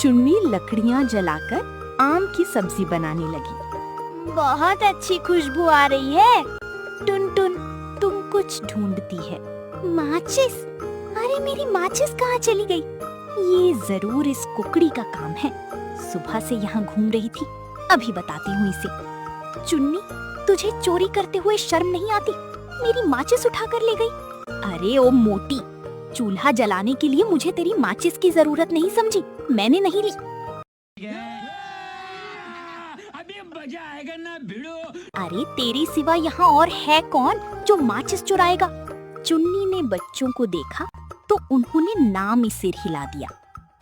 चुन्नी लकड़ियाँ जलाकर आम की सब्जी बनाने लगी। बहुत अच्छी खुशबू आ रही है। टुनटुन तुम कुछ ढूंढती है। माचिस? अरे मेरी माचिस कहाँ चली गई? ये जरूर इस कुकड़ी का काम है। सुबह से यहाँ घूम रही थी, अभी बताती हूँ इसे। चुन्नी, तुझे चोरी करते हुए शर्म नहीं आती? मेरी माचिस उठा कर ले गई। अरे ओ मोटी, चूल्हा जलाने के लिए मुझे तेरी माचिस की जरूरत नहीं समझी, मैंने नहीं ली। अभी मजा आएगा ना भिड़ो। अरे तेरे सिवा यहाँ और है कौन जो माचिस चुराएगा? चुन्नी ने बच्चों को देखा तो उन्होंने नाम ही सिर हिला दिया।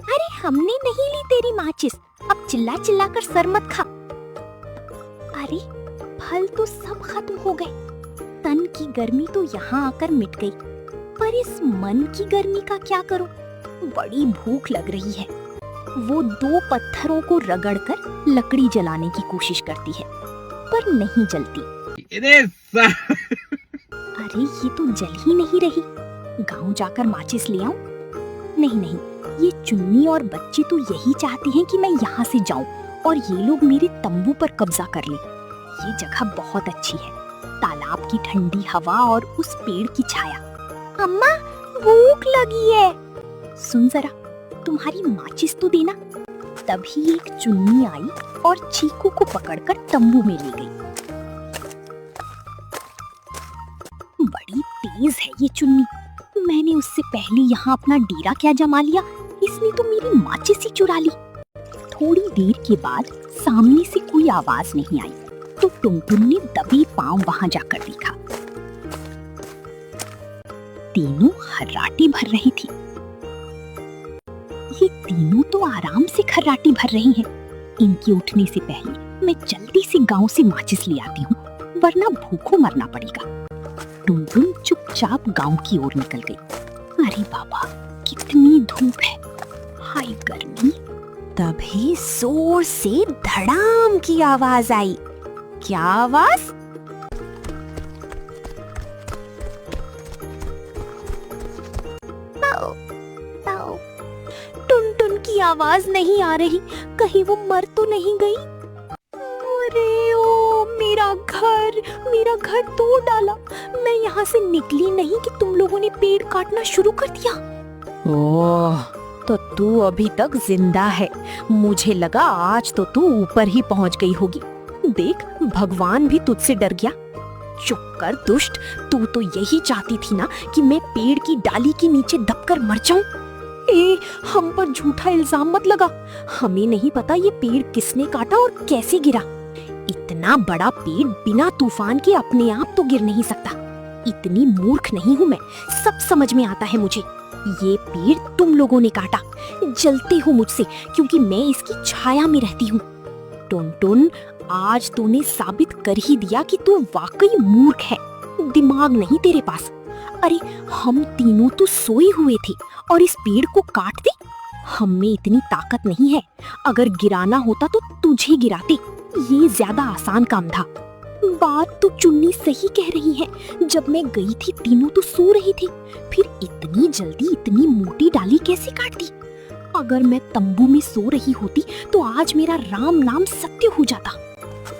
अरे हमने नहीं ली तेरी माचिस, अब चिल्ला चिल्ला कर सर मत खा। अरे फल तो सब खत्म हो गए। तन की गर्मी तो यहाँ आकर मिट गई, पर इस मन की गर्मी का क्या करूं? बड़ी भूख लग रही है। वो दो पत्थरों को रगड़कर लकड़ी जलाने की कोशिश करती है, पर नहीं जलती। अरे ये तो जल ही नहीं रही। गांव जाकर माचिस ले आऊं? नहीं, ये चुन्नी और बच्चे तो यही चाहती हैं कि मैं यहाँ से जाऊं और ये लोग मेरे तंबू पर कब्जा कर लें। ये जगह बहुत अच्छी है, तालाब की ठंडी हवा और उस पेड़ की छाया। अम्मा, भूख लगी है। सुन जरा, तुम्हारी माचिस तो देना। तभी एक चुन्नी आई और चीकू को पकड़कर तंबू में ले गई। बड़ी तेज है ये चुन्नी। मैंने उससे पहले यहाँ अपना डेरा क्या जमा लिया, इसने तो मेरी माचिस ही चुरा ली। थोड़ी देर के बाद सामने से कोई आवाज नहीं आई, तो टुनटुन ने दबे पांव वहां जाकर देखा। तीनों खर्राटे भर रही थी। ये तीनों तो आराम से खर्राटे भर रही हैं। इनके उठने से पहले मैं जल्दी से गांव से माचिस ले आती हूँ, वरना भूखों मरना पड़ेगा। टुनटुन चुपचाप गांव की ओर निकल गई। अरे बाबा, कितनी धूप है, हाय गर्मी। तभी जोर से धड़ाम की आवाज आई। क्या आवाज? टुनटुन की आवाज नहीं आ रही, कहीं वो मर तो नहीं गई? अरे ओ मेरा घर तोड़ डाला। मैं यहाँ से निकली नहीं कि तुम लोगों ने पेड़ काटना शुरू कर दिया। ओह, तो तू अभी तक जिंदा है। मुझे लगा आज तो तू ऊपर ही पहुँच गई होगी। देख, भगवान भी तुझसे डर गया। चुप कर दुष्ट, तू तो यही चाहती थी ना कि मैं पेड़ की डाली के नीचे दबकर मर जाऊं। हम पर झूठा इल्जाम मत लगा। हमें नहीं पता ये पेड़ किसने काटा और कैसे गिरा। इतना बड़ा पेड़ बिना तूफान के अपने आप तो गिर नहीं सकता। इतनी मूर्ख नहीं हूँ मैं, सब समझ में आता है मुझे। ये पेड़ तुम लोगों ने काटा। जलते हो मुझसे क्योंकि मैं इसकी छाया में रहती हूँ। टुनटुन, आज तूने साबित कर ही दिया कि तू वाकई मूर्ख है, दिमाग नहीं तेरे पास। अरे हम तीनों तो सोए हुए थे और इस पेड़ को काट दे। हम में इतनी ताकत नहीं है, अगर गिराना होता तो तुझे गिराते। ये ज्यादा आसान काम था। बात तो चुन्नी सही कह रही है। जब मैं गई थी तीनों तो सो रही थी, फिर इतनी जल्दी इतनी मोटी डाली कैसे काट दी? अगर मैं तंबू में सो रही होती तो आज मेरा राम नाम सत्य हो जाता।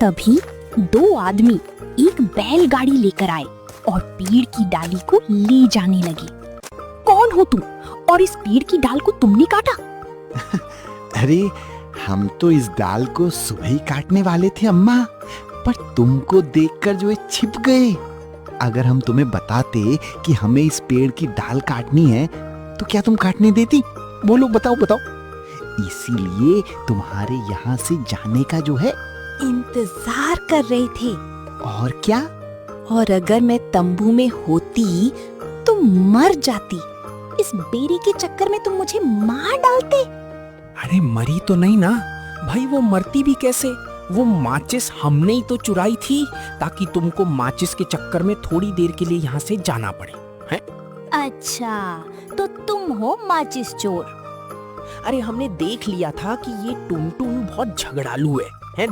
तभी दो आदमी एक बैलगाड़ी लेकर आए और पेड़ की डाली को ले जाने लगे। कौन हो तुम और इस पेड़ की डाल को तुमने काटा? अरे हम तो इस डाल को सुबह ही काटने वाले थे अम्मा, पर तुमको देखकर जो ये छिप गए। अगर हम तुम्हें बताते कि हमें इस पेड़ की डाल काटनी है तो क्या तुम काटने देती? बोलो, बताओ। इसीलिए तुम्हारे यहाँ से जाने का जो है इंतजार कर रहे थे। और क्या? और अगर मैं तंबू में होती तो मर जाती। इस बेरी के चक्कर में तुम मुझे मार डालते। अरे मरी तो नहीं ना भाई, वो मरती भी कैसे? वो माचिस हमने ही तो चुराई थी ताकि तुमको माचिस के चक्कर में थोड़ी देर के लिए यहाँ से जाना पड़े हैं? अच्छा, तो तुम हो माचिस चोर। अरे हमने देख लिया था कि ये टुनटुन बहुत झगड़ालू है।